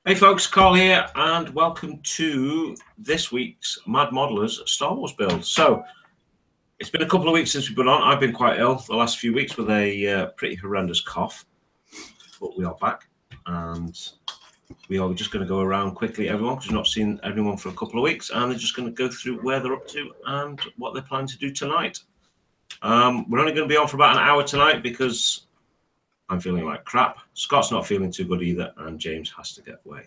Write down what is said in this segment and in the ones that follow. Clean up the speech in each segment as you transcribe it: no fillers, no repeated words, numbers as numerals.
Hey folks, Carl here, and welcome to this week's Mad Modelers Star Wars build. So, it's been a couple of weeks since we've been on. I've been quite ill the last few weeks with a pretty horrendous cough, but we are back, and we are just going to go around quickly, everyone, because we've not seen everyone for a couple of weeks, and they're just going to go through where they're up to and what they're planning to do tonight. We're only going to be on for about an hour tonight because I'm feeling like crap. Scott's not feeling too good either, and James has to get away.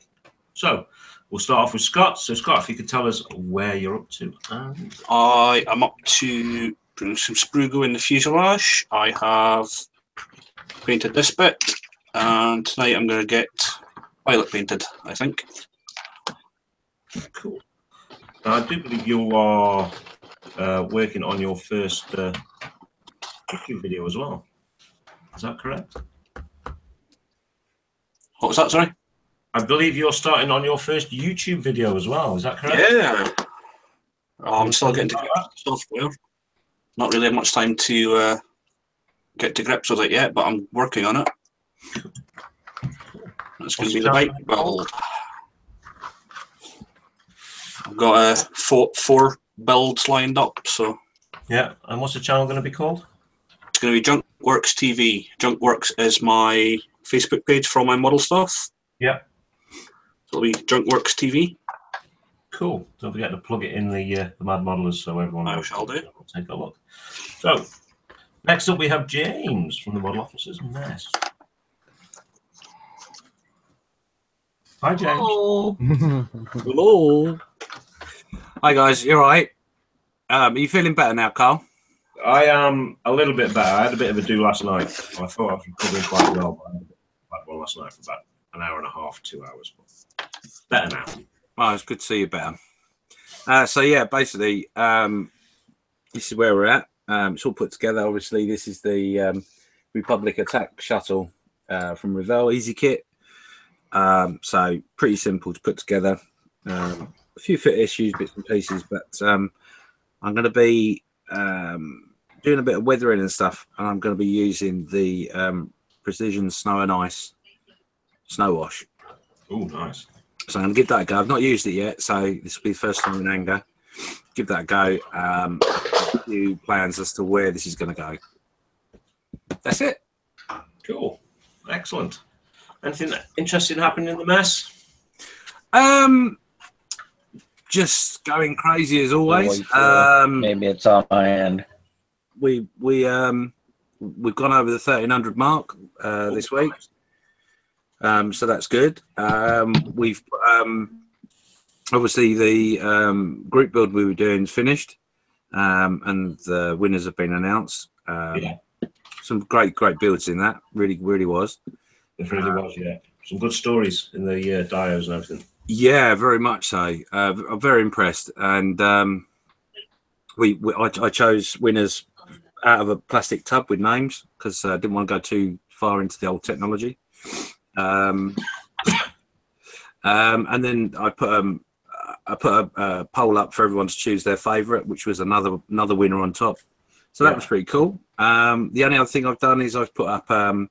So we'll start off with Scott. So Scott, if you could tell us where you're up to. I am up to putting some sprugo in the fuselage. I have painted this bit, and tonight I'm going to get pilot painted, I think. Cool. I do believe you are working on your first YouTube video as well. Is that correct? What was that, sorry? I believe you're starting on your first YouTube video as well. Is that correct? Yeah. I'm still getting to grips with software. Not really much time to get to grips with it yet, but I'm working on it. It's going to be the bike build. I've got four builds lined up, so. Yeah, and what's the channel going to be called? It's going to be Junkworks TV. Junkworks is my Facebook page for all my model stuff. Yeah. So it'll be Junkworks TV. Cool. Don't forget to plug it in the Mad Modelers so everyone I shall do. will take a look. So, next up we have James from the Model Officers Mess. Hi, James. Hello. Hello. Hi, guys. You all right? Are you feeling better now, Carl? I am a little bit better. I had a bit of a do last night. I thought I was recovering quite well, but I had a bit of one last night for about an hour and a half, 2 hours. But better now. Oh, it's good to see you better. So, yeah, basically, this is where we're at. It's all put together. Obviously, this is the Republic Attack Shuttle from Revell Easy Kit. So, pretty simple to put together. A few fit issues, bits and pieces, but I'm going to be doing a bit of weathering and stuff, and I'm going to be using the Precision Snow and Ice Snow Wash. Oh, nice. So I'm going to give that a go. I've not used it yet, so this will be the first time in anger. Give that a go. A few plans as to where this is going to go. That's it. Cool. Excellent. Anything interesting happening in the mess? Just going crazy as always. Maybe it's on my end. We've gone over the 1300 mark this week. So that's good. We've obviously the group build we were doing is finished, and the winners have been announced. Yeah. Some great builds in that. Really was. It really was, yeah. Some good stories in the dios and everything. Yeah, very much so. I'm very impressed, and I chose winners out of a plastic tub with names because I didn't want to go too far into the old technology. And then I put a poll up for everyone to choose their favourite, which was another winner on top. So that was pretty cool. The only other thing I've done is I've put up a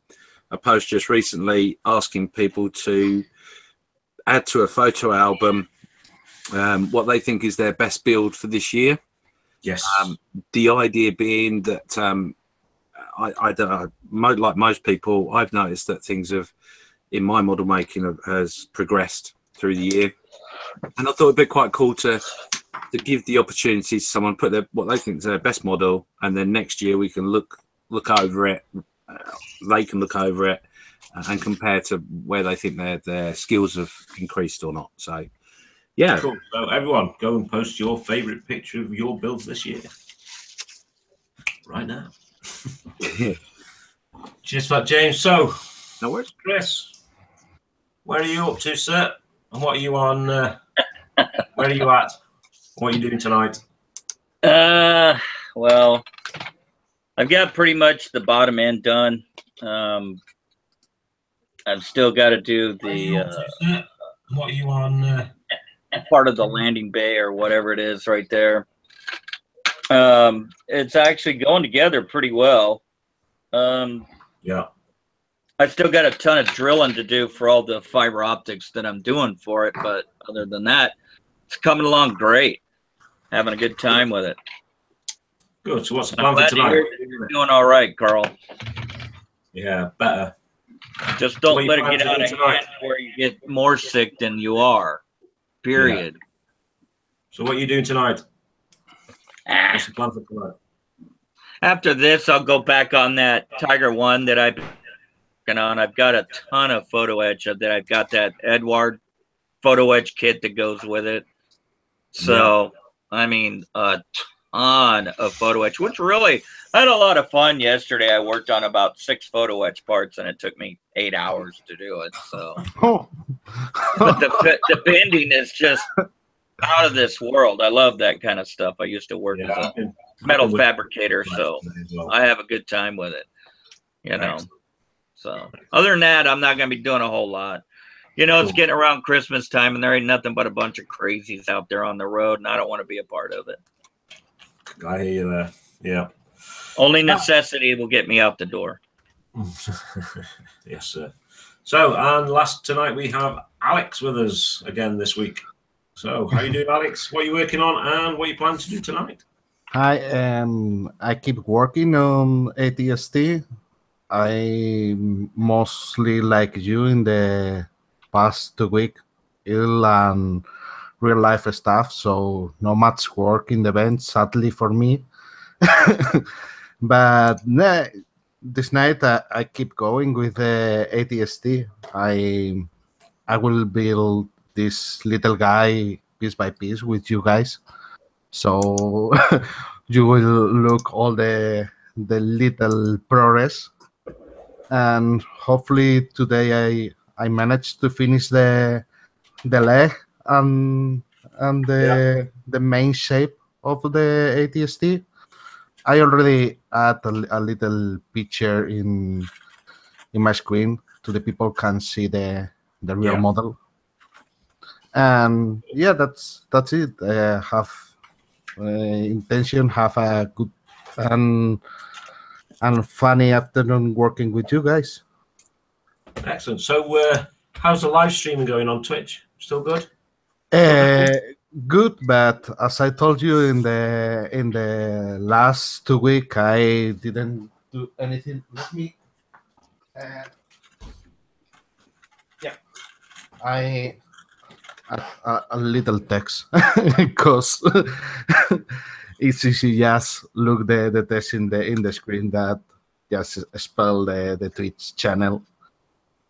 post just recently asking people to add to a photo album what they think is their best build for this year. Yes. The idea being that I don't know, like most people, I've noticed that things have, in my model making, has progressed through the year, and I thought it'd be quite cool to give the opportunity to someone put what they think is their best model, and then next year we can look over it. They can look over it and compare to where they think their skills have increased or not. So, yeah. Cool. So everyone, go and post your favourite picture of your builds this year right now. Cheers for that, James. So, no worries. Chris, where are you up to, sir? And what are you on? Where are you at? What are you doing tonight? Well, I've got pretty much the bottom end done. I've still got to do the what are you on? Part of the landing bay or whatever it is right there. It's actually going together pretty well. Yeah. I still got a ton of drilling to do for all the fiber optics that I'm doing for it, but other than that, it's coming along great. Having a good time with it. Good. So what's the I'm plan for glad to tonight? hear that you're doing all right, Carl. Yeah, better. Just What don't are you let it planning get to out do of tonight? hand where you get more sick than you are. Period. So what are you doing tonight? Ah. What's the plan for tonight? After this, I'll go back on that Tiger One that I've been working on. I've got a ton of photo etch that I've got that Edward photo etch kit that goes with it. So, I mean, a ton of photo etch, which really, I had a lot of fun yesterday. I worked on about 6 photo etch parts, and it took me 8 hours to do it. So, but the bending is just out of this world. I love that kind of stuff. I used to work as a metal fabricator, so I have a good time with it, you know. So other than that, I'm not going to be doing a whole lot. You know, it's getting around Christmas time, and there ain't nothing but a bunch of crazies out there on the road, and I don't want to be a part of it. I hear you there. Yeah. Only necessity will get me out the door. Yes, sir. So, and last tonight we have Alex with us again this week. So, how you doing, Alex? What are you working on, and what are you planning to do tonight? Hi, I keep working on ATST. I mostly like you in the past 2 weeks, ill and real life stuff, so no much work in the bench, sadly for me. But this night I keep going with the ATST. I will build this little guy piece by piece with you guys. So you will look all the little progress, and hopefully today I managed to finish the leg and the main shape of the ATST. I already add a little picture in my screen so the people can see the real model. And yeah, that's it. Have intention have a good and funny afternoon working with you guys. Excellent. So, how's the live streaming going on Twitch? Still good? Good, but as I told you in the last 2 weeks, I didn't do anything. Let me. Yeah, I a little text because it's easy. Just look the text in the screen that just spell the Twitch channel.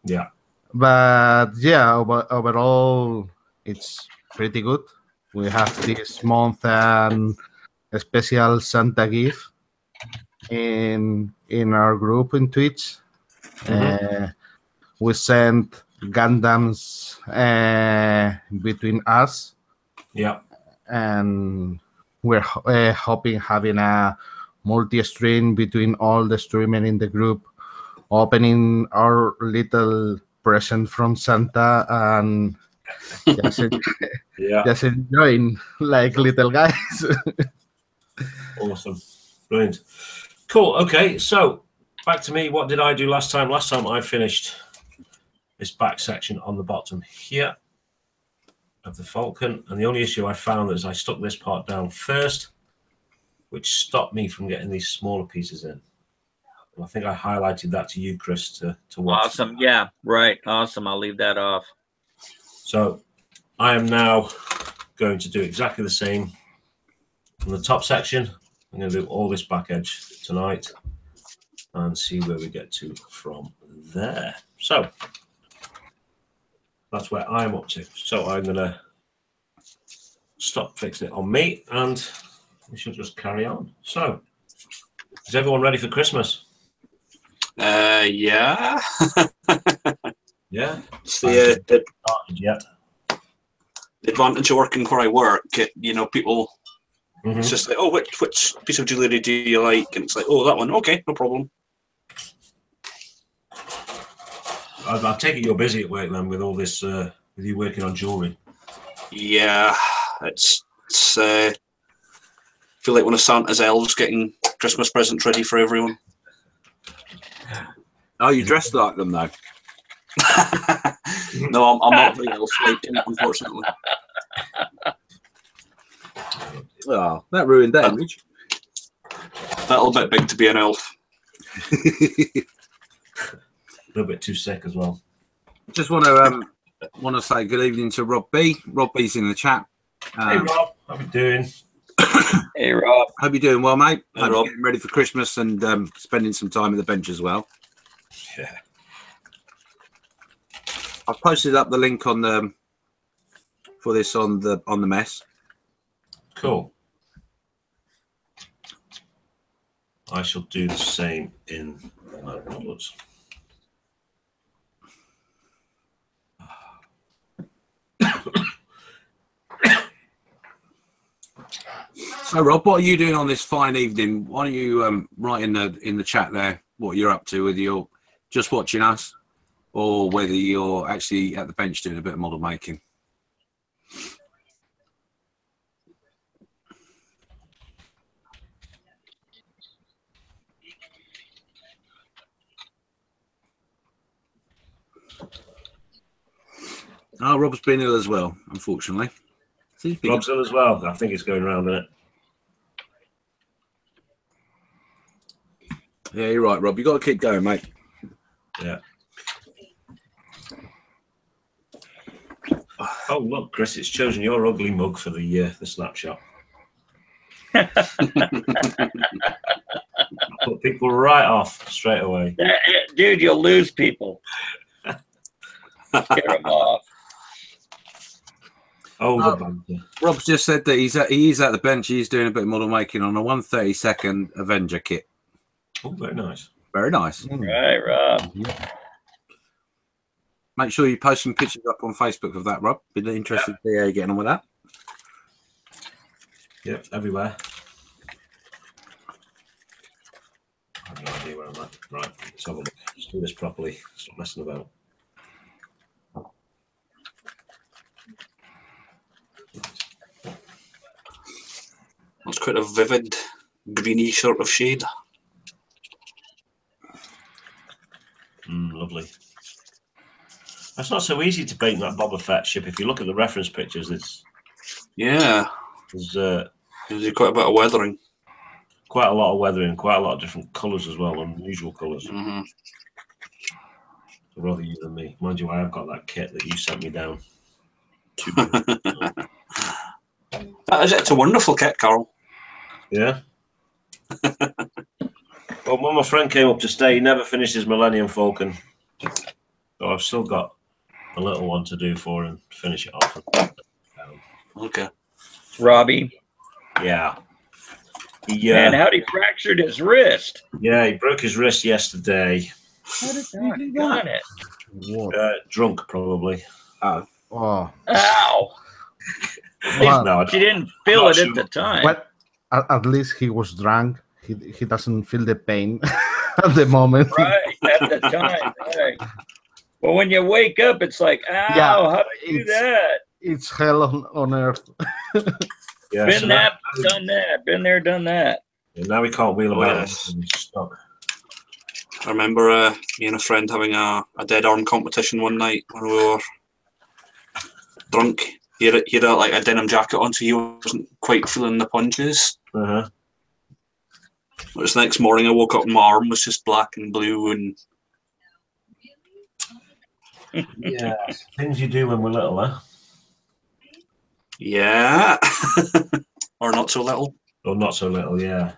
Yeah. But yeah, overall, it's pretty good. We have this month and a special Santa gift in our group in Twitch. We sent Gundams between us. Yeah. And we're hoping having a multi-stream between all the streamers in the group, opening our little present from Santa and just enjoying like little guys. Awesome. Brilliant. Cool. Okay, so back to me. What did I do last time? Last time I finished this back section on the bottom here of the Falcon, and the only issue I found is I stuck this part down first, which stopped me from getting these smaller pieces in. And I think I highlighted that to you, Chris, to watch. Awesome. Yeah, right. Awesome. I'll leave that off. So I am now going to do exactly the same from the top section. I'm going to do all this back edge tonight and see where we get to from there. So that's where I'm up to. So I'm going to stop fixing it on me and we should just carry on. So is everyone ready for Christmas? Yeah. Yeah. It's the yet. The advantage of working where I work, you know, people, Mm-hmm. it's just like, oh, which piece of jewellery do you like? And it's like, oh, that one. Okay, no problem. I take it you're busy at work then with all this, with you working on jewellery. Yeah, it's feel like one of Santa's elves getting Christmas presents ready for everyone. Oh, you dressed like them though. No, I'm not the elf like unfortunately. Oh, that ruined that image. A little bit big to be an elf. A little bit too sick as well. Just want to say good evening to Rob B. Rob B's in the chat. Hey Rob, how you doing? Hey Rob. Hope you're doing well, mate. Hey, Hope Rob. you're getting ready for Christmas and spending some time at the bench as well. Yeah. I've posted up the link on the for this on the mess. Cool. I shall do the same in my models. So, Rob, what are you doing on this fine evening? Why don't you write in the chat there what you're up to, whether you're just watching us or whether you're actually at the bench doing a bit of model making. Oh, Rob's been ill as well, unfortunately. Rob's ill as well. I think it's going around, isn't it? Yeah, you're right, Rob. You got to keep going, mate. Yeah. Oh look, Chris, it's chosen your ugly mug for the snapshot. Put people right off straight away. Dude, you'll lose people. Get them off. Oh, the banter. Rob's just said that he's at the bench. He's doing a bit of model making on a 1/32 Avenger kit. Oh, very nice. Very nice. Right, Rob. Make sure you post some pictures up on Facebook of that, Rob. Be interested to see how you're getting on with that. Yep, everywhere. I have no idea where I'm at. Right, let's have a look. Let's do this properly. Stop messing about. It's quite a vivid greeny sort of shade. Lovely. That's not so easy to paint that Boba Fett ship. If you look at the reference pictures, there's There's quite a bit of weathering. quite a lot of weathering, quite a lot of different colours as well, unusual colours. Mm-hmm. Rather you than me. Mind you, I have got that kit that you sent me down. It's a wonderful kit, Carl. Yeah. Well, when my friend came up to stay, he never finished his Millennium Falcon. So I've still got a little one to do for him to finish it off. Okay. Robbie. Yeah. Man, how'd he fractured his wrist? Yeah, he broke his wrist yesterday. How did he got it? What? Drunk, probably. Oh. Ow. Well, No, She didn't feel it at the time. well, at least he was drunk. He doesn't feel the pain at the moment. Right, at the time, right. But when you wake up, it's like, ow, Yeah, how did you do that? It's hell on earth. Yeah, Been so that, done that. Been there, done that. now he can't wheel about. Yes. He's stuck. I remember me and a friend having a dead arm competition one night when we were drunk. He had like a denim jacket on, so he wasn't quite feeling the punches. Uh-huh. It was the next morning I woke up and my arm was just black and blue and Yeah, things you do when we're little, huh? yeah. Or not so little. Or not so little, yeah.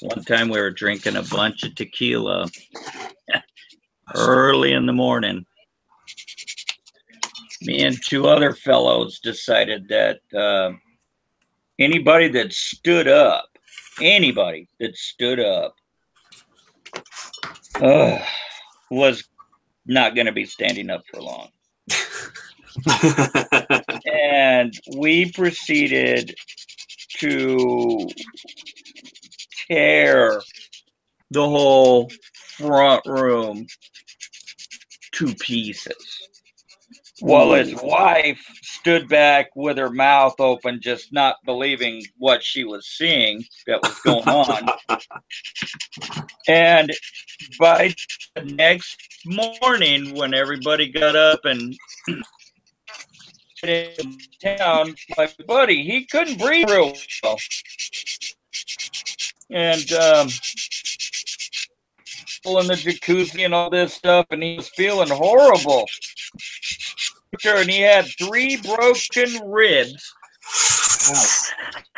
One time we were drinking a bunch of tequila early in the morning. Me and two other fellows decided that anybody that stood up was not going to be standing up for long. And we proceeded to tear the whole front room to pieces. while his wife stood back with her mouth open, just not believing what she was seeing that was going on. And by the next morning, when everybody got up and in town, my buddy, he couldn't breathe real well. And in the jacuzzi and all this stuff, and he was feeling horrible. And he had 3 broken ribs.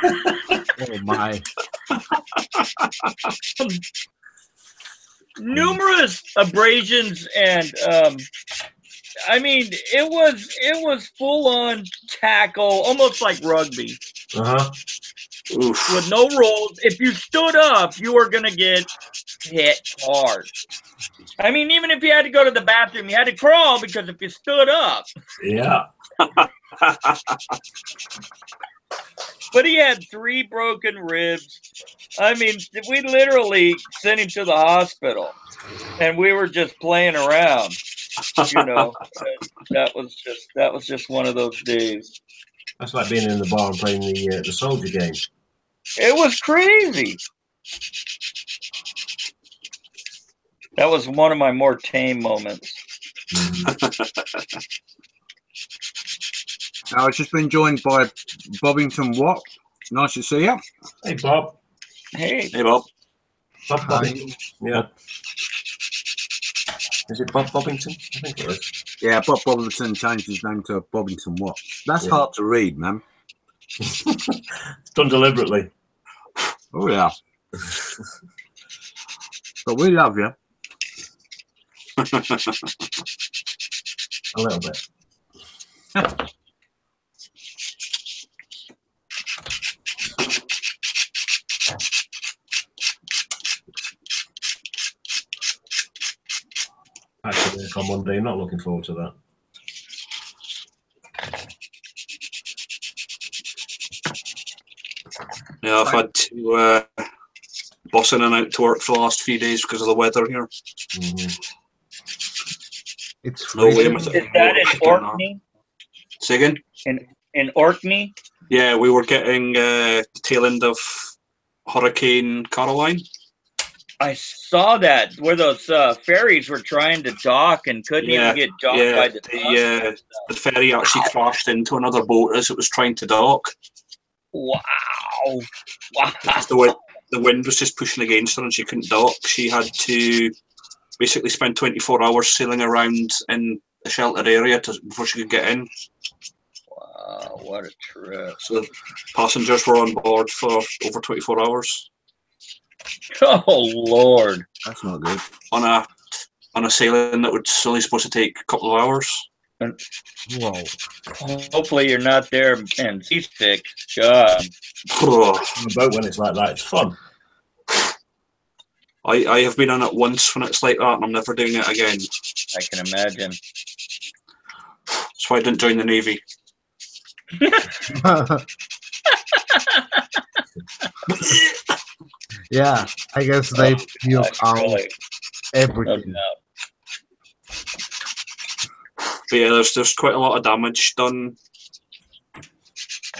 Oh my! Numerous abrasions, and I mean, it was full on tackle, almost like rugby. With no rolls. If you stood up, you were gonna get hit hard. I mean, even if you had to go to the bathroom, you had to crawl, because if you stood up. Yeah. But he had 3 broken ribs. I mean, we literally sent him to the hospital, and we were just playing around. You know, that was just one of those days. That's like being in the bar and playing the soldier game. It was crazy. That was one of my more tame moments. I've just been joined by Bobbington Watt. Nice to see you. Hey, Bob. Hey. Hey, Bob. Bob Bobbington. Yeah. Is it Bob Bobbington? I think it is. Yeah, Bob Bobbington changed his name to Bobbington Watt. That's hard to read, man. It's done deliberately. Oh, yeah. But we love you. A little bit. Actually, on Monday, not looking forward to that. Yeah, I've had to bus in and out to work for the last few days because of the weather here. It's No way. freezing. Is that in Orkney? Say again? In Orkney? Yeah, we were getting the tail end of Hurricane Caroline. I saw that, where those ferries were trying to dock and couldn't even get docked by the the ferry actually crashed into another boat as it was trying to dock. Wow. The wind was just pushing against her and she couldn't dock. She had to basically spend 24 hours sailing around in a sheltered area before she could get in. Wow, what a trip. So the passengers were on board for over 24 hours. Oh, Lord. That's not good. On a sailing that was only supposed to take a couple of hours. Whoa! Hopefully you're not there and seasick. God. On a boat when it's like that, it's fun. I have been on it once when it's like that, and I'm never doing it again. I can imagine. That's why I didn't join the Navy. Yeah, I guess they puke out everything. No. But yeah, there's quite a lot of damage done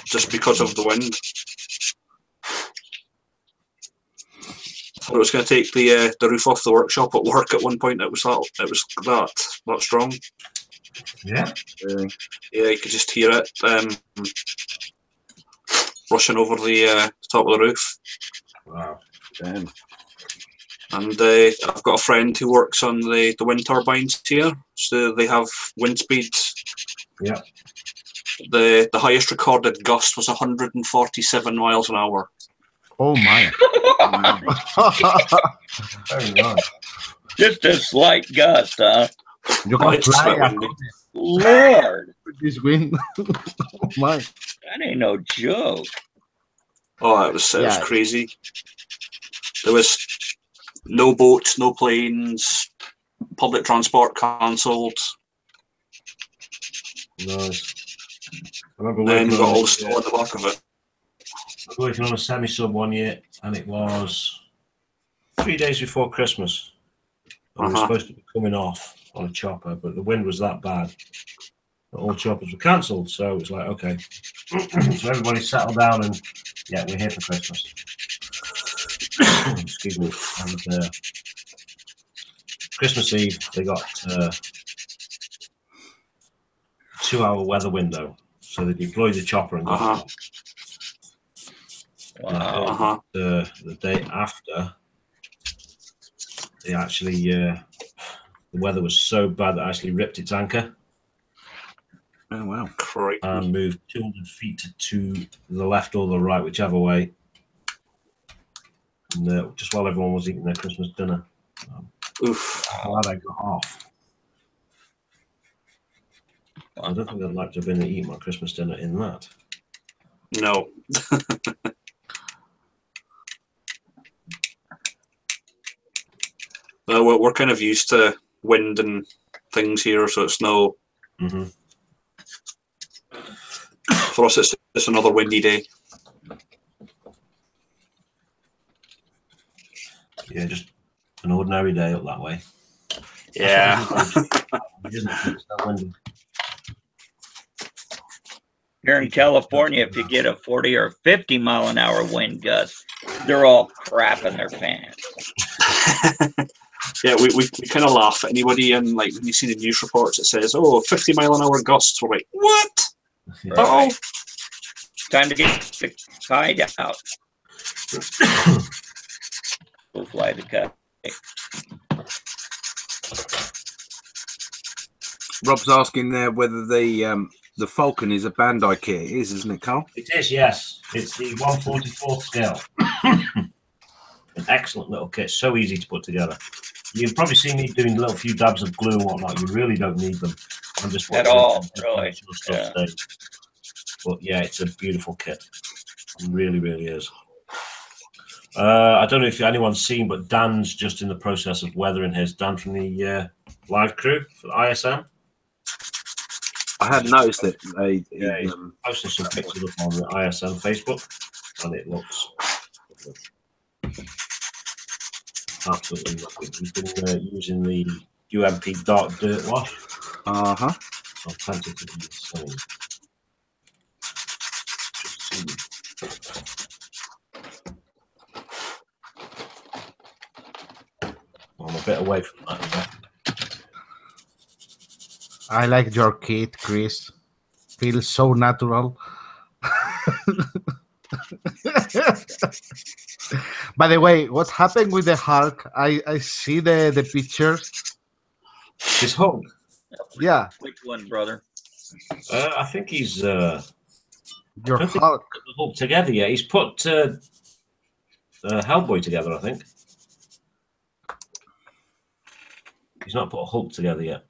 just because of the wind. I was going to take the roof off the workshop at work at one point. It was that strong. Yeah. Yeah, you could just hear it rushing over the top of the roof. Wow. Damn. And I've got a friend who works on the wind turbines here, so they have wind speeds. Yeah. The highest recorded gust was 147 miles an hour. Oh my! Very nice. Just a slight gust, huh? You can It's just fly quite windy. Lord. with this wind. Oh my! That ain't no joke. Oh, it was crazy. There was no boats, no planes, public transport cancelled. Nice. I remember Then working got all on, the snow at the back of it. I was working on a semi-sub one year, and it was 3 days before Christmas. And we were supposed to be coming off on a chopper, but the wind was that bad. all choppers were cancelled. So it's like, okay. So everybody settled down and, yeah, we're here for Christmas. Excuse me. And Christmas Eve, they got 2-hour weather window. So they deployed the chopper and got it. Wow. The day after, they actually, the weather was so bad that it actually ripped its anchor. Oh, wow. And moved 200 feet to the left or the right, whichever way. And just while everyone was eating their Christmas dinner. Oof. Glad I got off. I don't think I'd like to have been eating my Christmas dinner in that. No. We're kind of used to wind and things here, so it's no. Mm-hmm. For us, it's another windy day. Yeah, just an ordinary day up that way. Yeah. It's not windy. Here in California, if you get a 40 or 50 mile an hour wind gust, they're all crapping their pants. Yeah, we kind of laugh at anybody, and like when you see the news reports, it says, "Oh, 50 mile an hour gusts." We're like, "What? Yeah. Oh, Time to get the kite out. We'll fly the kite. Rob's asking there whether the Falcon is a Bandai kit. It is, isn't it, Carl? It is, yes. It's the 1/44 scale. An excellent little kit, so easy to put together. You've probably seen me doing a little few dabs of glue and whatnot. You really don't need them. I'm just At all, really. Yeah. But yeah, it's a beautiful kit. It really, really is. I don't know if anyone's seen, but Dan's just in the process of weathering his. Dan from the live crew for the ISM. I had noticed it. He's posted some pictures up on the ISM Facebook, and it looks absolutely lovely. He's been using the UMP dark dirt wash. Uh-huh. So I'm tempted to do the same. I'm a bit away from that. I like your kit, Chris. Feels so natural. By the way, what happened with the Hulk? I see the pictures. His Hulk? Yeah. Which one, brother? I think he's Your I don't think Hulk. he's put the Hulk together yet. He's put Hellboy together, I think. He's not put a Hulk together yet.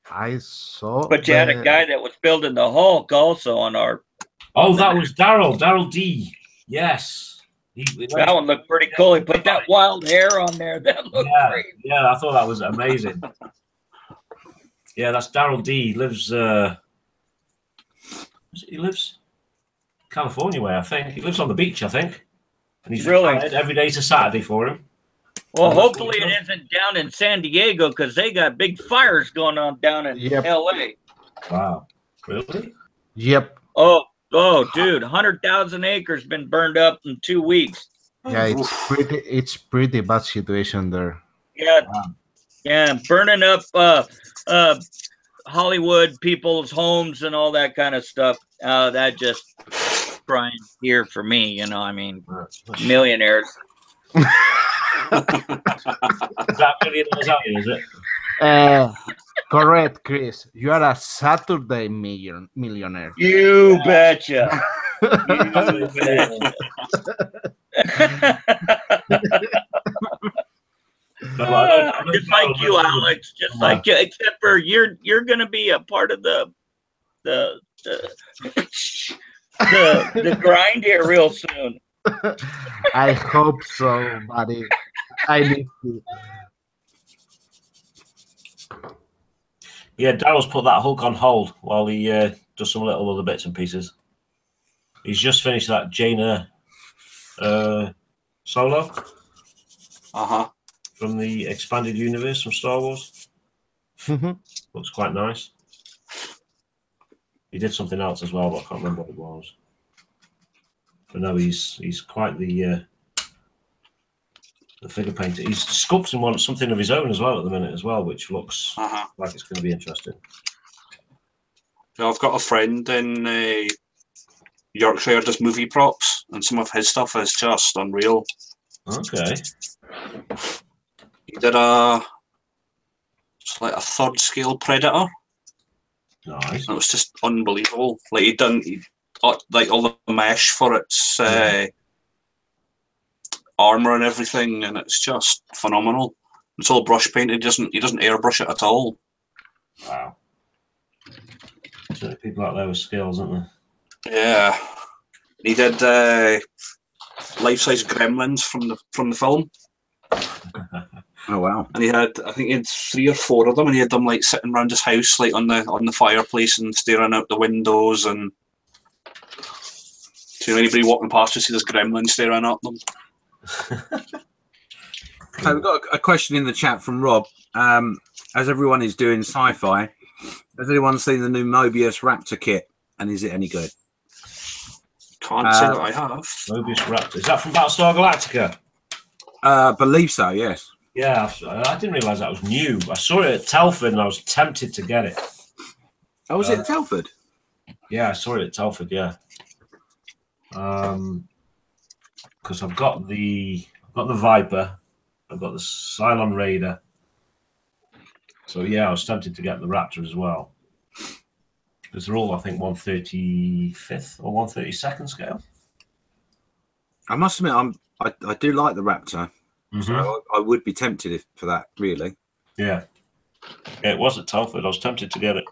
I saw. But you had a guy that was building the Hulk also on our. Oh, that was Daryl D. Yes. That one looked pretty cool. He put that wild hair on there. That looked great. Yeah, I thought that was amazing. Yeah, that's Daryl D. He lives California way, I think. He lives on the beach, I think. And he's really every day's a Saturday for him. Well, hopefully it isn't down in San Diego because they got big fires going on down in LA. Wow. Really? Yep. Oh, dude, 100,000 acres been burned up in 2 weeks. Yeah, it's pretty bad situation there. Yeah. Wow. Yeah, burning up Hollywood people's homes and all that kind of stuff. That just crying here for me, you know, I mean, millionaires. Is that is it? Correct, Chris. You are a Saturday millionaire. You betcha. You betcha. Just like you, Alex. Just like you, except for you're going to be a part of the grind here real soon. I hope so, buddy. I need to. Yeah, Daryl's put that Hulk on hold while he does some little other bits and pieces. He's just finished that Jaina solo. From the expanded universe from Star Wars. Mm-hmm. Looks quite nice. He did something else as well, but I can't remember what it was. But no, he's quite the figure painter. He's sculpting something of his own as well at the minute as well, which looks like it's going to be interesting. Yeah, I've got a friend in Yorkshire does movie props, and some of his stuff is just unreal. Okay. He did it's like a third scale Predator. Nice. It was just unbelievable. Like he like all the mesh for its armor and everything, and it's just phenomenal. It's all brush painted. He doesn't airbrush it at all. Wow. So people out there with skills, aren't there? Yeah. He did life-size gremlins from the film. Oh wow! And I think he had 3 or 4 of them, and he had them like sitting around his house, like on the fireplace and staring out the windows. And so anybody walking past, you see this gremlin staring at them. So we've got a question in the chat from Rob. As everyone is doing sci-fi, has anyone seen the new Mobius Raptor kit, and is it any good? Can't say that I have. Mobius Raptor. Is that from Battlestar Galactica? Believe so, yes. Yeah, I didn't realise that was new. I saw it at Telford and I was tempted to get it. Oh, was it at Telford? Yeah, I saw it at Telford, yeah. Because I've got the Viper, I've got the Cylon Raider. So yeah, I was tempted to get the Raptor as well. Because they're all, I think, 135th or 132nd scale. I must admit, I do like the Raptor. Mm-hmm. So I would be tempted for that, really. Yeah. It was at Telford. I was tempted to get it.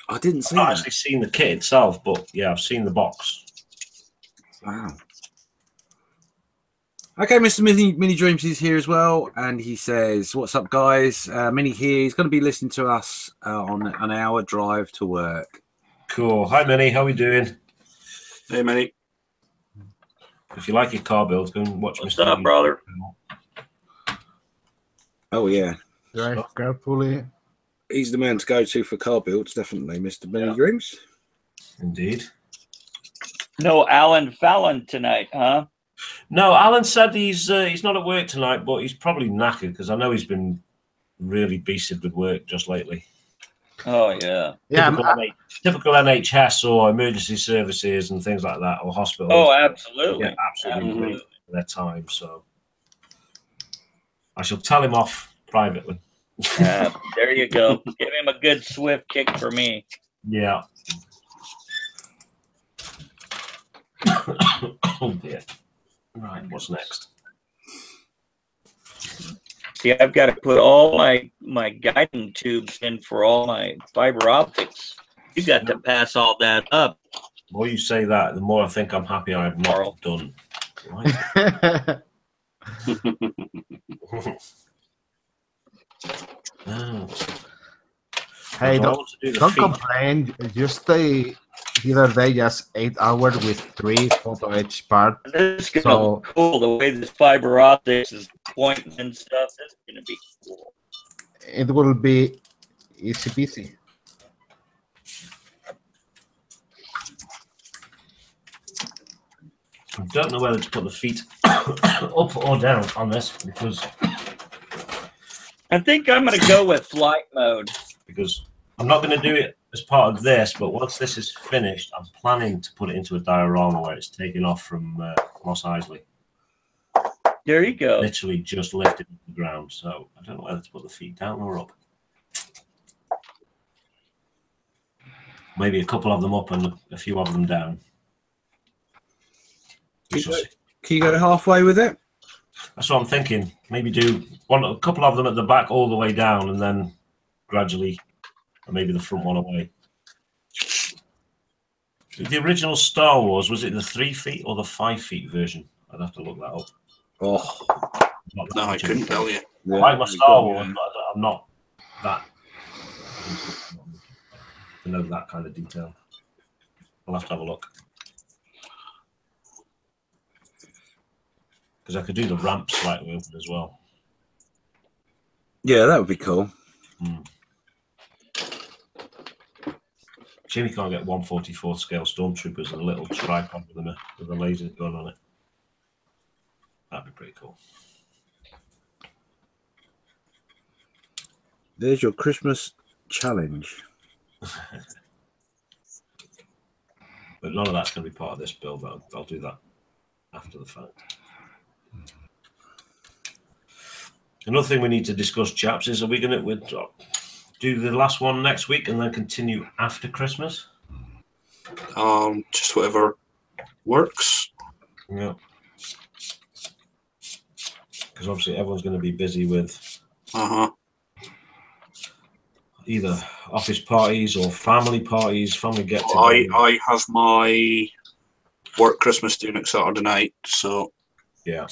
I didn't see I've not that. actually seen the kit itself, but yeah, I've seen the box. Wow. Okay, Mr. Mini Dreams is here as well, and he says, "What's up, guys? Mini here. He's going to be listening to us on an hour drive to work." Cool. Hi, Minnie. How are we doing? Hey, Minnie. If you like your car builds, go and watch What's Mr. up, Minnie. brother? Oh yeah, Drive carefully. he's the man to go to for car builds, definitely, Mr. Mini Dreams. Indeed. No Alan Fallon tonight, huh? No, Alan said he's not at work tonight, but he's probably knackered because I know he's been really beasted with work just lately. Oh yeah. Yeah, Typical NHS or emergency services and things like that, or hospitals. Oh, absolutely. Yeah, absolutely. Their time. So I shall tell him off privately. There you go. Give him a good swift kick for me. Yeah. Oh dear. Right, what's next? See, I've got to put all my guiding tubes in for all my fiber optics. You got to pass all that up. The more you say that, the more I think I'm happy I've not done. Right. Hey, don't complain. Just the other day, just 8 hours with 3 photo etch parts. This is gonna be cool. The way this fiber optics is pointing and stuff. This is gonna be cool. It will be easy peasy. I don't know whether to put the feet up or down on this because I think I'm gonna go with flight mode. Because I'm not going to do it as part of this, but once this is finished, I'm planning to put it into a diorama where it's taken off from Moss Isley. There you go. Literally just lifted off the ground. So I don't know whether to put the feet down or up. Maybe a couple of them up and a few of them down. Can you go halfway with it? That's what I'm thinking. Maybe do a couple of them at the back all the way down and then gradually, or maybe the front one away. The original Star Wars, was it the 3 feet or the 5 feet version? I'd have to look that up. Oh, no, I couldn't tell you. I like my Star Wars, but I'm not that to know that kind of detail. I'll have to have a look. Because I could do the ramp slightly open as well. Yeah, that would be cool. Jimmy can't get 1/44 scale stormtroopers and a little tripod with a laser gun on it. That'd be pretty cool. There's your Christmas challenge. But none of that's going to be part of this build. I'll do that after the fact. Another thing we need to discuss, chaps, is are we going to do the last one next week and then continue after Christmas? Just whatever works. Yeah. Because obviously everyone's going to be busy with either office parties or family parties, family get-together. I have my work Christmas do next Saturday night, so yeah.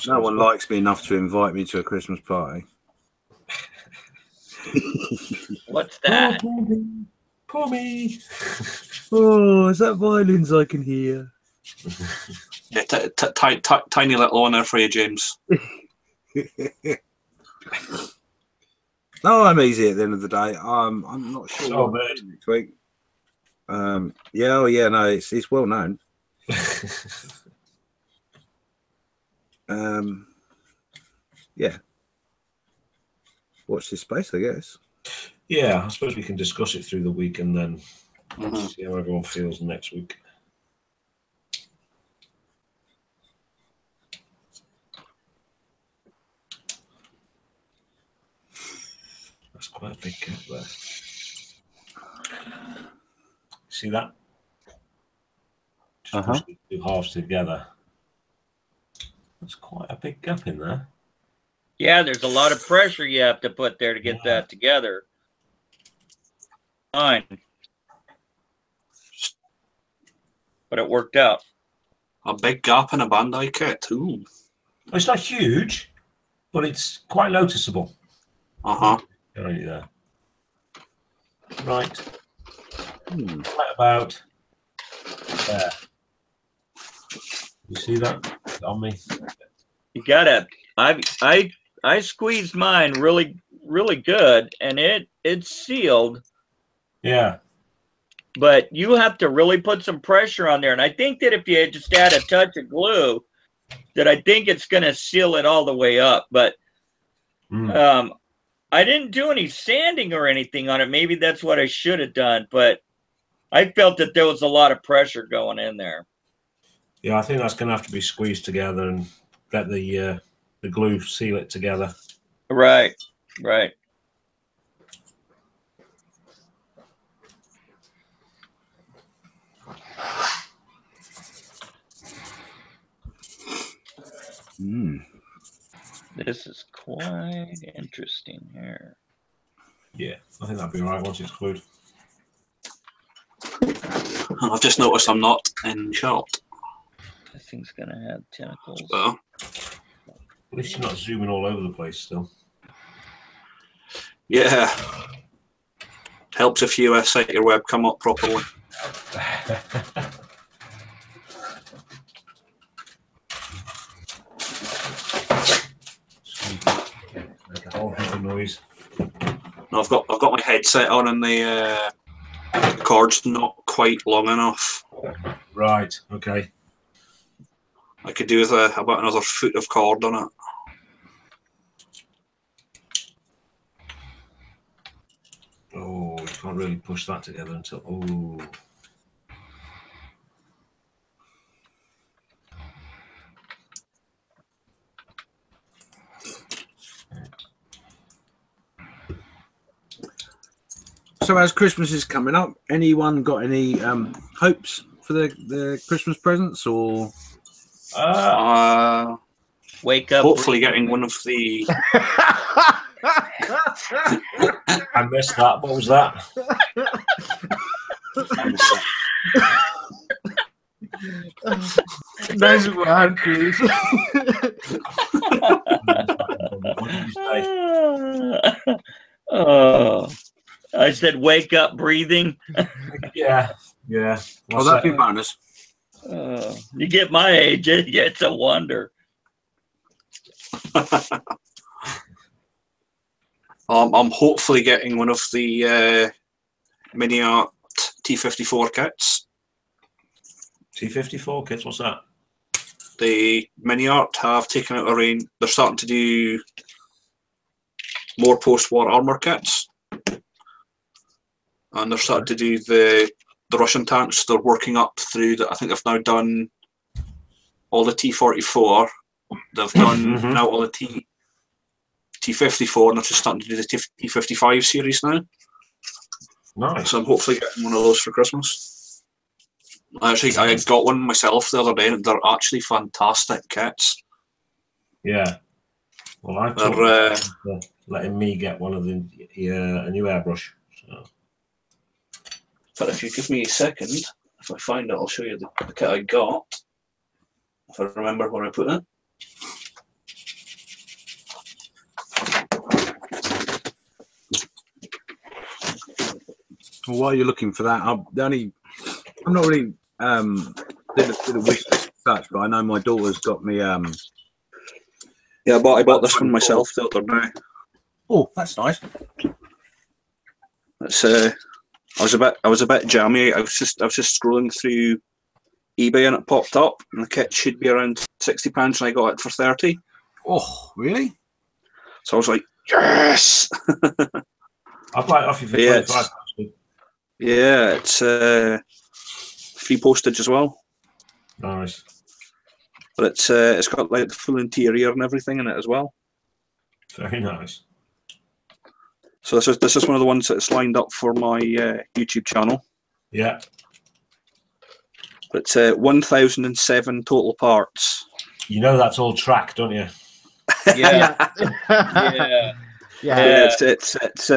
No one likes me enough to invite me to a Christmas party. What's that? Poor me. Oh, is that violins I can hear? yeah, tiny little one there for you, James. No, I'm easy at the end of the day. I'm not sure So what I'm doing next week. No, it's well known. Yeah. Watch this space, I guess. Yeah, I suppose we can discuss it through the week and then see how everyone feels next week. That's quite a big gap there. See that? Just push the two halves together. That's quite a big gap in there. Yeah, there's a lot of pressure you have to put there to get that together. Fine. But it worked out. A big gap in a Bandai kit. Ooh. It's not huge, but it's quite noticeable. Uh-huh. Right there. Right. Right about there. You see that on me? You gotta. I squeezed mine really good, and it's sealed. Yeah. But you have to really put some pressure on there, and I think that if you just add a touch of glue, that I think it's gonna seal it all the way up. But I didn't do any sanding or anything on it. Maybe that's what I should have done, but I felt that there was a lot of pressure going in there. Yeah, I think that's going to have to be squeezed together and let the glue seal it together. Right. This is quite interesting here. Yeah, I think that'd be all right once it's glued. I've just noticed I'm not in shot. This thing's gonna have tentacles. So, At least you're not zooming all over the place still. yeah. Helps if you set your webcam up properly. Make a whole heavy noise. No, I've got my headset on and the cord's not quite long enough. Right. Okay. I could do with about another foot of cord on it. Oh, you can't really push that together until. Oh. So as Christmas is coming up, anyone got any hopes for the Christmas presents or? Wake up. Hopefully getting one of the... I missed that. What was that? Nice one, Chris. What did you say? Oh, I said wake up breathing. Yeah. Oh, that'd be a bonus. You get my age, it's a wonder. I'm hopefully getting one of the Mini Art T54 kits. T54 kits, what's that? The Mini Art have taken out a range. They're starting to do more post-war armor kits, and they're starting to do the Russian tanks. They're working up through that. I think they've now done all the T44. They've done now all the T54, and they're just starting to do the T55 series now. Nice. So I'm hopefully getting one of those for Christmas. Actually, I got one myself the other day, and they're actually fantastic kits. Yeah. Well, I talked letting me get one of the a new airbrush. So. But if you give me a second, if I find it, I'll show you the kit I got. If I remember where I put it. Well, while you're looking for that, I'm not really did a wish list as such, but I know my daughter's got me. Yeah, I bought this one myself the other day. Oh, that's nice. It's I was a bit jammy. I was just scrolling through eBay and it popped up, and the kit should be around £60, and I got it for 30. Oh, really? So I was like, yes. I'll buy it off you for 25. Yeah, it's free postage as well. Nice. But it's got like the full interior and everything in it as well. Very nice. So this is one of the ones that's lined up for my YouTube channel. Yeah. It's 1,007 total parts. You know that's all track, don't you? Yeah. Yeah. It's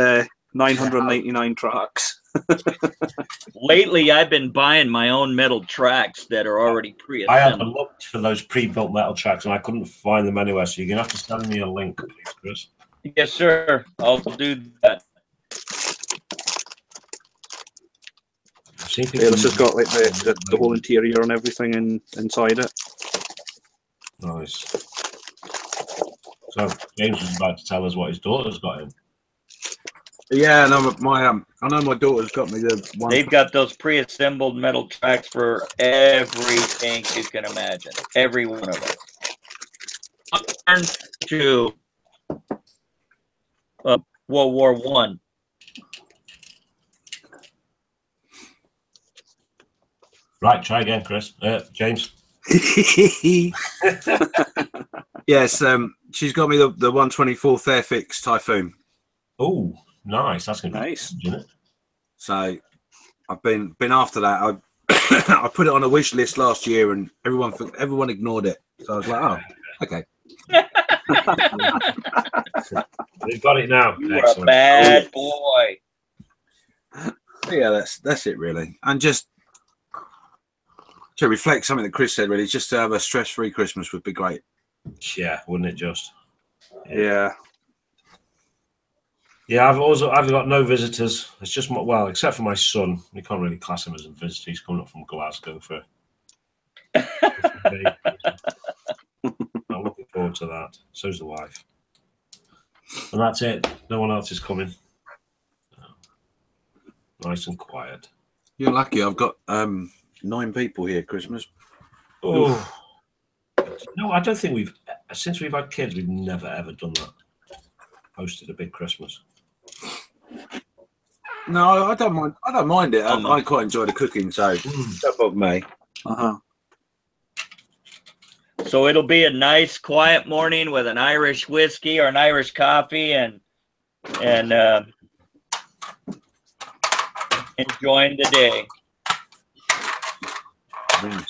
999 tracks. Lately, I've been buying my own metal tracks that are already I had pre-assembled. looked for those pre-built metal tracks and I couldn't find them anywhere. So you're gonna have to send me a link, please, Chris. Yes, sir. I'll do that. Yeah, this has got like the whole interior and everything inside it. Nice. So James was about to tell us what his daughter's got in. Yeah, no, I know my daughter's got me the one. They've got those pre-assembled metal tracks for everything you can imagine. Every one of them. Turn to World War I. Right, try again, Chris. James. Yes, she's got me the 124 Fairfix Typhoon. Oh, nice. That's gonna be Nice. good, isn't it? So I've been after that. I I put it on a wish list last year, and everyone ignored it. So I was like, oh, okay. We've got it now. You're a bad boy. Yeah, that's it really, and just to reflect something that Chris said, really, just to have a stress-free Christmas would be great. Yeah, wouldn't it just? Yeah. Yeah, I've got no visitors. It's just well, except for my son. We can't really class him as a visitor. He's coming up from Glasgow for. I'm looking forward to that. So's the wife. And that's it. No one else is coming. Nice and quiet. You're lucky. I've got 9 people here Christmas. Oh. No, I don't think since we've had kids, we've never ever done that. Hosted a big Christmas. No, I don't mind. I don't mind it. I quite enjoy the cooking, so don't bother me. So it'll be a nice, quiet morning with an Irish whiskey or an Irish coffee, and enjoying the day. Nice.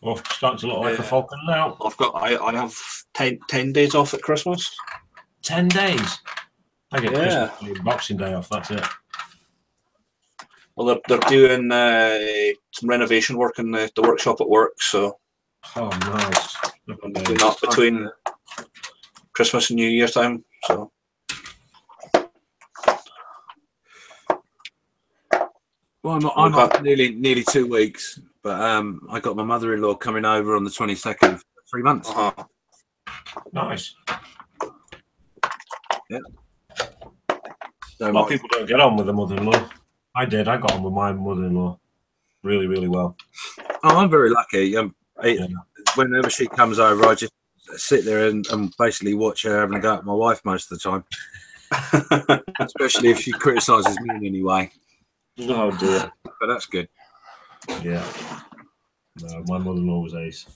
Well, starting to look like a falcon now. I have 10 days off at Christmas. 10 days. I get Christmas and Boxing Day off. That's it. Well, they're doing some renovation work in the workshop at work, so Oh, nice. I'm doing that between Christmas and New Year's time. So Well, I'm up nearly 2 weeks, but I got my mother-in-law coming over on the 22nd for 3 months. Nice. Yeah. A lot of people don't get on with the mother-in-law. I did. I got on with my mother-in-law really, really well. Oh, I'm very lucky. Whenever she comes over, I just sit there and basically watch her having a go at my wife most of the time. Especially if she criticises me in any way. Oh dear. But that's good. Yeah. No, my mother-in-law was ace.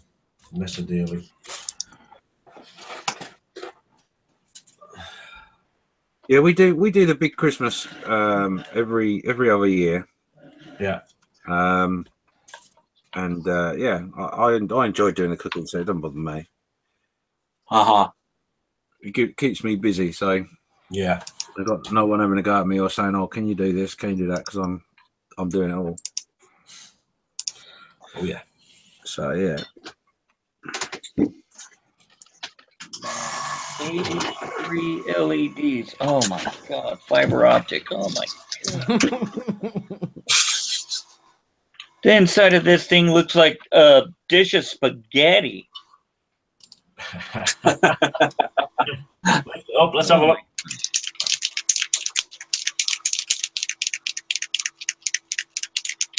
Miss her dearly. Yeah, we do the big Christmas every other year. Yeah. And yeah, I enjoy doing the cooking, so it doesn't bother me. It keeps me busy, so yeah, I've got no one having a go at me or saying, "Oh, can you do this? Can you do that?" Because I'm doing it all. Oh yeah. So yeah. 83 LEDs. Oh my god, fiber optic. Oh my god. The inside of this thing looks like a dish of spaghetti. Let's have a look.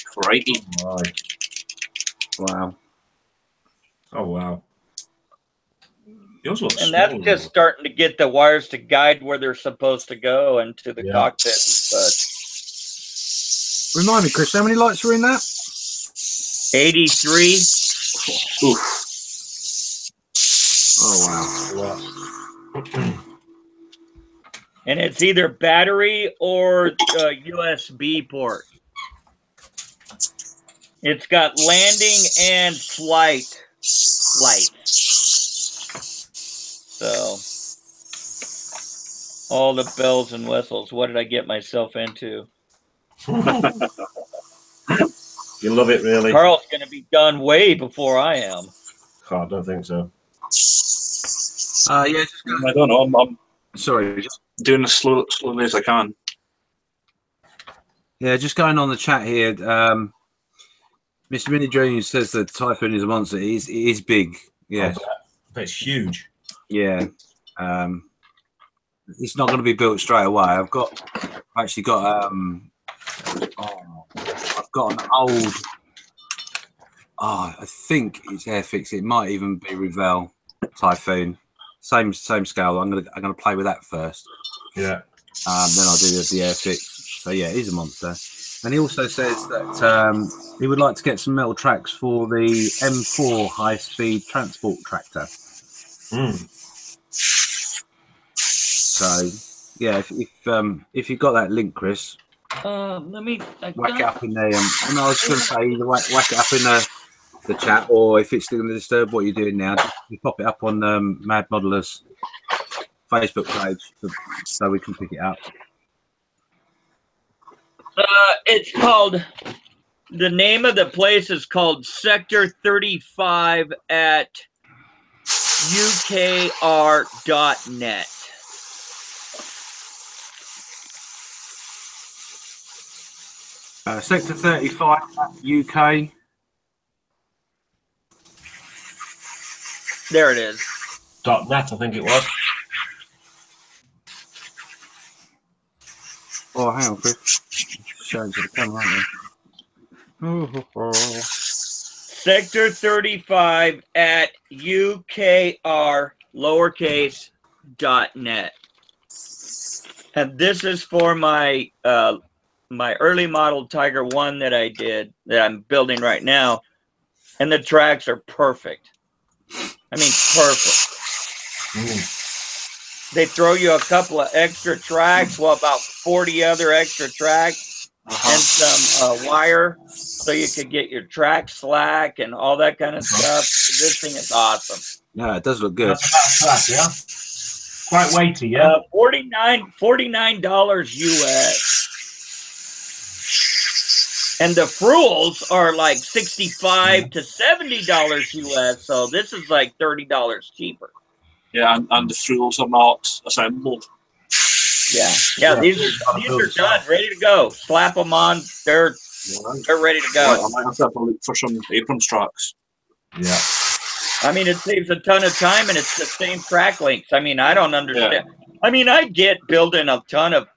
Crikey. Right. Wow. Oh wow. Yours looks And that's just starting to get the wires to guide where they're supposed to go into the cockpit and such. Remind me, Chris, how many lights were in that? 83. Oof. Oh wow. And it's either battery or USB port. It's got landing and flight lights. So, all the bells and whistles. What did I get myself into? You love it, really. Carl's going to be done way before I am. Oh, I don't think so. Yeah. I don't know. I'm sorry. just doing as slowly as I can. Yeah, just going on the chat here. Mr. Mini Dreams says that Typhoon is a monster. It is big. Yes. But it's huge. Yeah. It's not going to be built straight away. I've actually got an old. I think it's Airfix. It might even be Revell Typhoon. Same scale. I'm gonna play with that first. Yeah. Then I'll do the Airfix. So yeah, he's a monster. And he also says that he would like to get some metal tracks for the M4 high-speed transport tractor. So yeah, if you got that link, Chris, let me whack it up in there. And I was going to say either whack it up in the chat, or if it's still going to disturb what you're doing now, just pop it up on Mad Modelers Facebook page so we can pick it up. It's called. The name of the place is called Sector 35 at ukr.net. Sector 35 UK. There it is. .net, I think it was. Oh, hang on, Chris. Showing to the camera, aren't they? Sector 35 at ukr lowercase.net. And this is for my my early model Tiger 1 that I did, that I'm building right now. And the tracks are perfect. I mean, perfect. They throw you a couple of extra tracks, well, about 40 other extra tracks, and some wire so you could get your track slack and all that kind of stuff. This thing is awesome. Yeah, it does look good. That's about track, yeah. Quite weighty, yeah. $49 US. And the Fruels are like $65 to $70 US. So this is like $30 cheaper. Yeah, and the Fruels are not assembled. Yeah. These are done, ready to go. Slap them on. They're ready to go. I might have to look for some Abrams tracks. Yeah. I mean, it saves a ton of time, and it's the same track lengths. I mean, I don't understand. I mean, I get building a ton of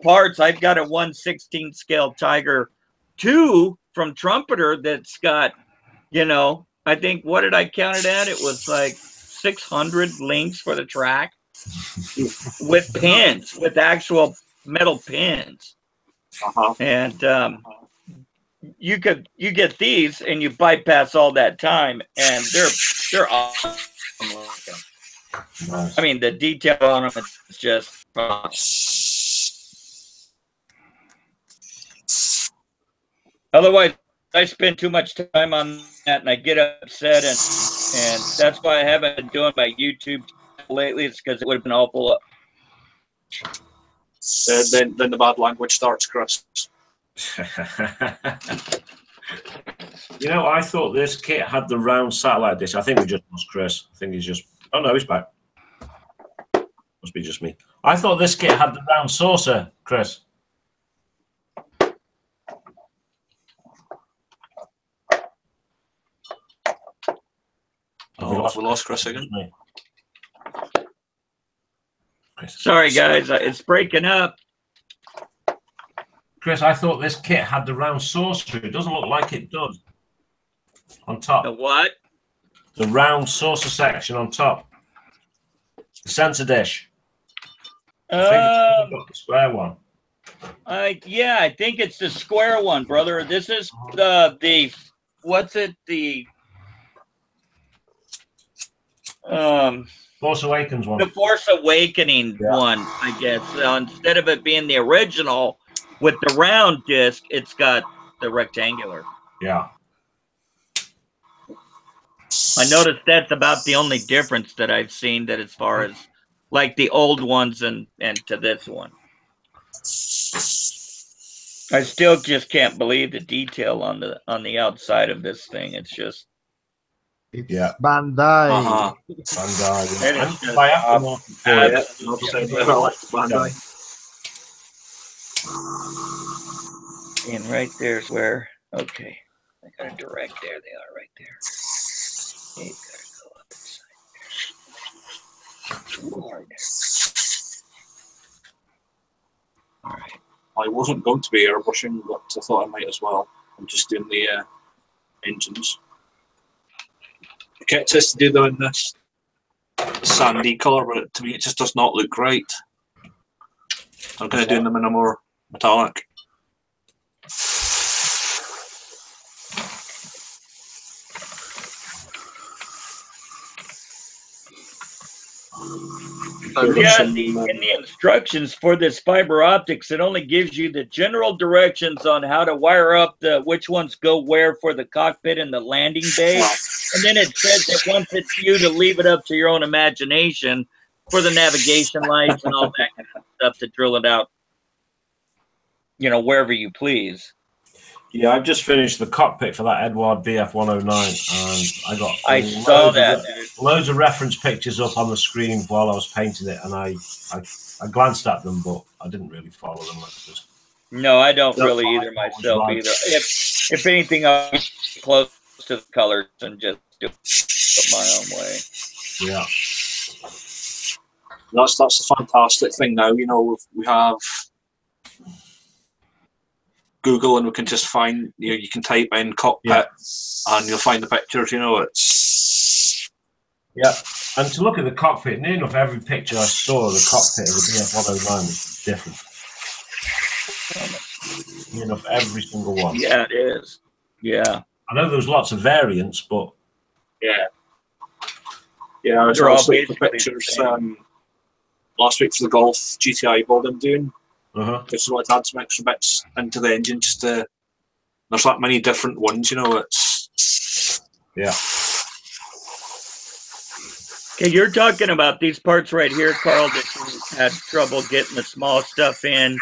parts. I've got a 1/16 scale Tiger 2 from Trumpeter that's got, you know, I think, what did I count it at? It was like 600 links for the track with pins, with actual metal pins. And you get these and you bypass all that time, and they're awesome. I mean, the detail on them is just otherwise I spend too much time on that and I get upset, and that's why I haven't been doing my YouTube lately. It's because it would have been awful. Then the bad language starts, Chris. You know, I thought this kit had the round satellite dish. I think we just lost Chris. I think he's just... Oh, no, he's back. Must be just me. I thought this kit had the round saucer, Chris. Oh, we lost Chris again. Chris. Sorry, guys. It's breaking up. Chris, I thought this kit had the round saucer. It doesn't look like it does. On top. The what? The round saucer section on top. The sensor dish. I think it's the square one. Yeah, I think it's the square one, brother. This is the what's it? The Force Awakens one. The Force Awakening one, I guess. Instead of it being the original with the round disc, it's got the rectangular. Yeah. I noticed that's about the only difference that I've seen, that as far as like the old ones and to this one. I still just can't believe the detail on the outside of this thing. It's just It's Yeah. Bandai. And right there's where, okay, I got a direct there. They are right there. You gotta go up inside there. Hard. All right. I wasn't going to be airbrushing, but I thought I might as well. I'm just doing the engines. The kit says to do them in this sandy colour, but to me it just does not look right. I'm going to do them in a more metallic. Yeah, in the instructions for this fiber optics, it only gives you the general directions on how to wire up which ones go where for the cockpit and the landing bay. And then it says it wants it you to leave it up to your own imagination for the navigation lights and all that kind of stuff to drill it out, you know, wherever you please. Yeah, I've just finished the cockpit for that Edward VF109, and I saw that. Loads of reference pictures up on the screen while I was painting it, and I glanced at them, but I didn't really follow them. No, I don't really either myself either. If anything, I'll be close to the colors and just do it my own way. Yeah, that's the fantastic thing now. You know, we have Google, and we can just find, you know, you can type in cockpit and you'll find the pictures. You know, it's and to look at the cockpit, near enough every picture I saw of the cockpit of the VF109 was different. Near enough every single one. Yeah, it is. Yeah, I know there's lots of variants, but yeah, I was looking for pictures last week for the Golf GTI build I'm doing. Just wanted to add some extra bits into the engine. Just there's that many different ones, you know. It's Okay, you're talking about these parts right here, Carl, that you had trouble getting the small stuff in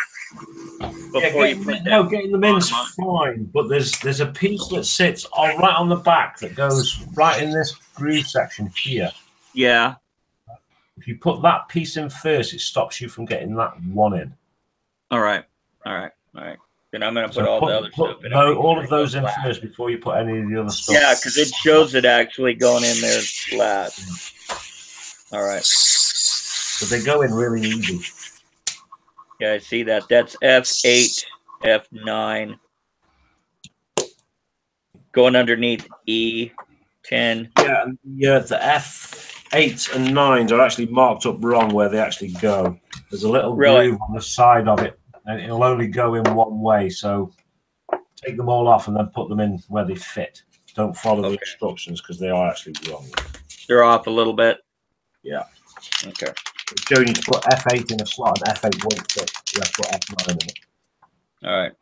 before you put that. Getting them in's fine, but there's a piece that sits right on the back that goes right in this groove section here. Yeah. If you put that piece in first, it stops you from getting that one in. All right. Then I'm going to put all the other stuff in. All of those in first before you put any of the other stuff. Yeah, because it shows it actually going in there last. All right. So they go in really easy. Yeah, I see that. That's F8, F9. Going underneath E10. Yeah, and the F8s and 9s are actually marked up wrong where they actually go. There's a little groove on the side of it, and it'll only go in one way. So take them all off and then put them in where they fit. Don't follow the instructions because they are actually wrong. They're off a little bit. Yeah. Okay. It's showing you to put F8 in a slot and F8 won't fit. You have to put F9 in it. All right.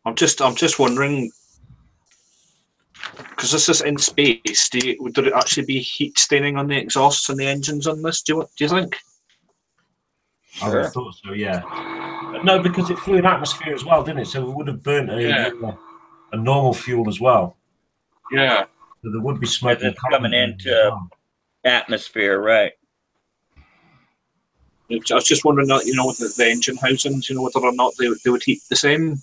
I'm just wondering, because this is in space, would it actually be heat staining on the exhausts and the engines on this? Do you think? I would have thought so, yeah. But no, because it flew in atmosphere as well, didn't it? So it would have burnt a normal fuel as well. Yeah. So there would be smoke coming into atmosphere, right? I was just wondering, with the engine housings, whether or not they would heat the same.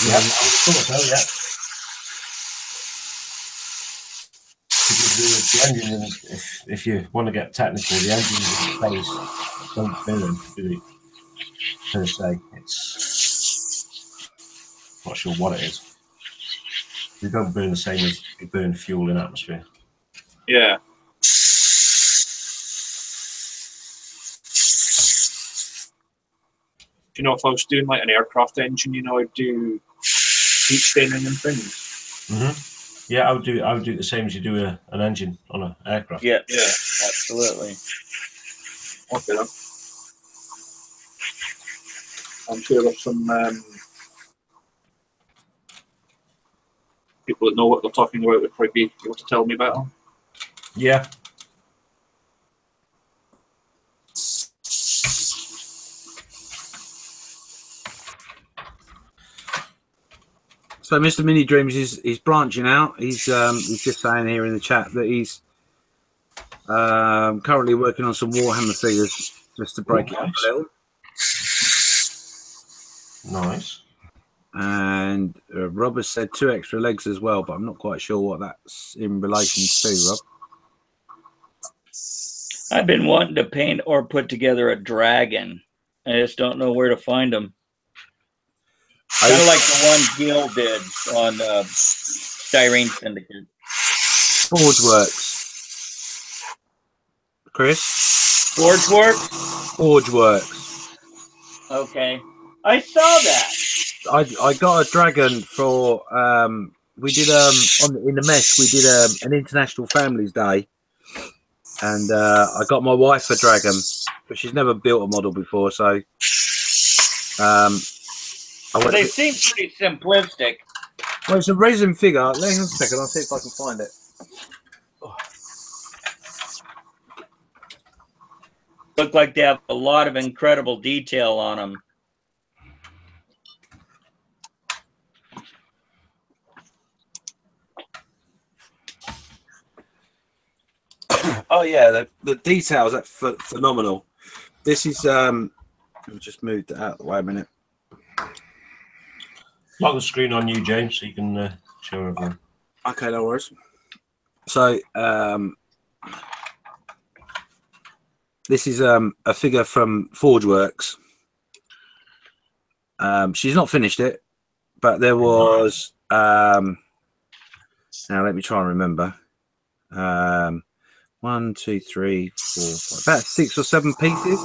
Yeah, I would have thought so, yeah. The engine, if you want to get technical, the engines in space don't burn, do they? Per se, it's not sure what it is. They don't burn the same as you burn fuel in atmosphere. Yeah. Do you know if I was doing like an aircraft engine, I'd do heat staining and things? Mm-hmm. Yeah, I would do the same as you do an engine on an aircraft. Yeah, absolutely. Okay, then. I'm sure there's some people that know what they're talking about would probably be able to tell me better. Yeah. So Mr. Mini Dreams is branching out. He's just saying here in the chat that he's currently working on some Warhammer figures just to break it up a little. Nice. And Rob has said 2 extra legs as well, but I'm not quite sure what that's in relation to, Rob. I've been wanting to paint or put together a dragon. I just don't know where to find them. Kind of like the one Gil did on Styrene Syndicate. Forgeworks. Chris? Forgeworks? Forgeworks. Okay. I saw that. I got a dragon for we did in the mess we did an International Families Day, and I got my wife a dragon, but she's never built a model before, so they seem pretty simplistic. Well, it's a resin figure. Hang on a second, I'll see if I can find it. Look like they have a lot of incredible detail on them. Oh yeah, the details are phenomenal. This is I'll just move that out of the way a minute. Lock the screen on you, James, so you can show everyone. Okay, no worries. So this is a figure from Forgeworks. She's not finished it, but there was now let me try and remember. 1, 2, 3, 4, 5, about 6 or 7 pieces.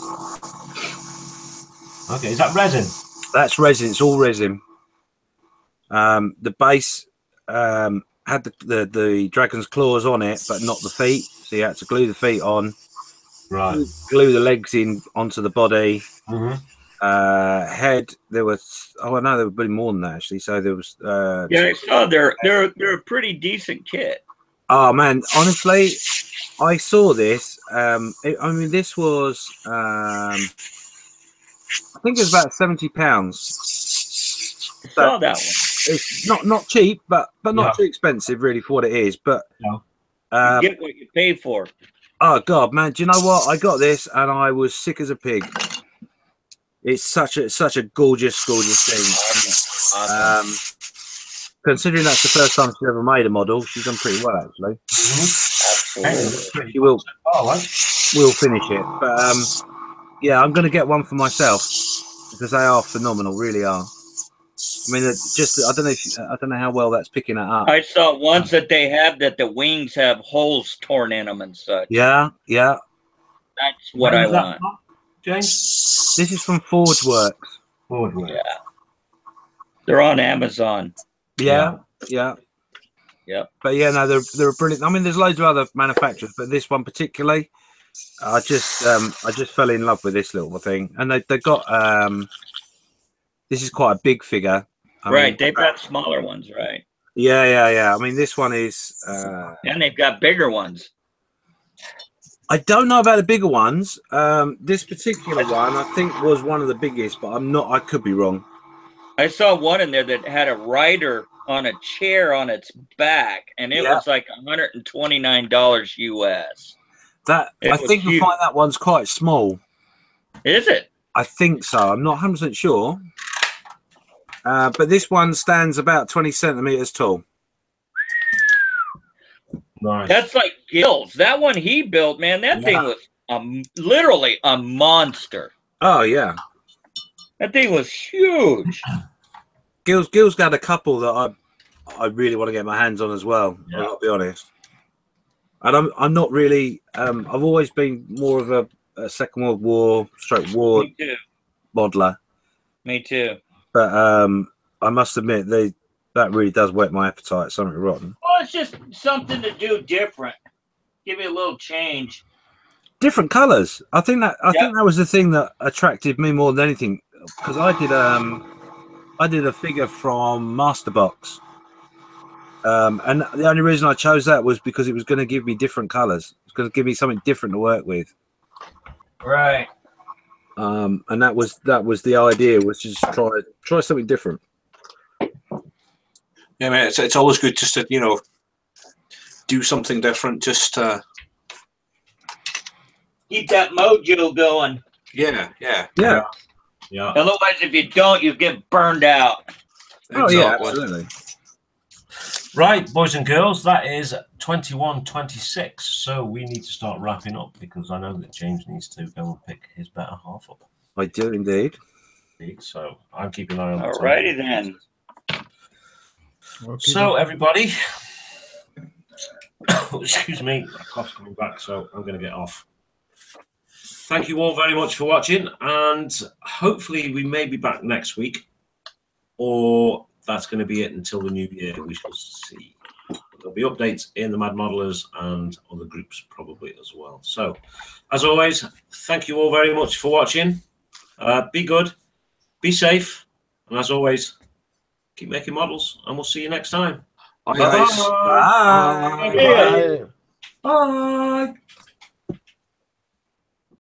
Okay, is that resin? That's resin. It's all resin. The base had the dragon's claws on it, but not the feet. So you had to glue the feet on. Right. Glue the legs in onto the body. Mm-hmm. Head. There was. Oh, I know there were more than that actually. So there was. Yeah, I saw they're a pretty decent kit. Oh man, honestly, I saw this. I mean, this was. I think it was about £70. I saw that one. It's not cheap, but not too expensive really for what it is. But you get what you pay for. Oh god, man! Do you know what? I got this and I was sick as a pig. It's such a gorgeous thing. Awesome. Considering that's the first time she's ever made a model, she's done pretty well actually. Absolutely. She will We'll finish it. But yeah, I'm going to get one for myself because they are phenomenal, really are. I mean, just I don't know how well that's picking that up. I saw ones that they have that the wings have holes torn in them and such. Yeah. That's what I want. James? This is from Forge Works. Forward with it. Yeah. They're on Amazon. Yeah. Yep. But yeah, no, they're brilliant. I mean, there's loads of other manufacturers, but this one particularly, I just fell in love with this little thing. And they got this is quite a big figure. I mean, They've got smaller ones, right? Yeah. I mean, this one is And they've got bigger ones. I don't know about the bigger ones. This particular one, I think, was one of the biggest, but I could be wrong. I saw one in there that had a rider on a chair on its back, and it was like $129 US. I think you'll find that one's quite small. Is it? I think so. I'm not 100% sure. But this one stands about 20 centimeters tall. Nice. That's like Gills. That one he built, man, that thing was literally a monster. Oh, yeah. That thing was huge. Gil's got a couple that I really want to get my hands on as well. Yeah. I'll be honest. And I'm not really. I've always been more of a Second World War war Me too. modeler. Me too. But I must admit that really does whet my appetite. Something rotten. Well, it's just something to do different. Give me a little change. Different colours. I think that was the thing that attracted me more than anything, because I did a figure from Masterbox. And the only reason I chose that was because it was going to give me different colours. It's going to give me something different to work with. Right. And that was the idea, was to just try something different. Yeah, man, it's always good just to do something different. Just Keep that mojo going. yeah. Otherwise, if you don't, you get burned out. Oh yeah, absolutely. Right, boys and girls, that is 21:26. So we need to start wrapping up because I know that James needs to go and pick his better half up. I do indeed. So I'm keeping an eye on the time. Alrighty then. Okay. So everybody, excuse me, my cough's coming back, so I'm going to get off. Thank you all very much for watching, and hopefully we may be back next week, or that's going to be it until the new year. We shall see. There'll be updates in the Mad Modelers and other groups probably as well. So, as always, thank you all very much for watching. Be good, be safe, and as always, keep making models, and we'll see you next time. Bye, guys. Bye. Bye. Bye.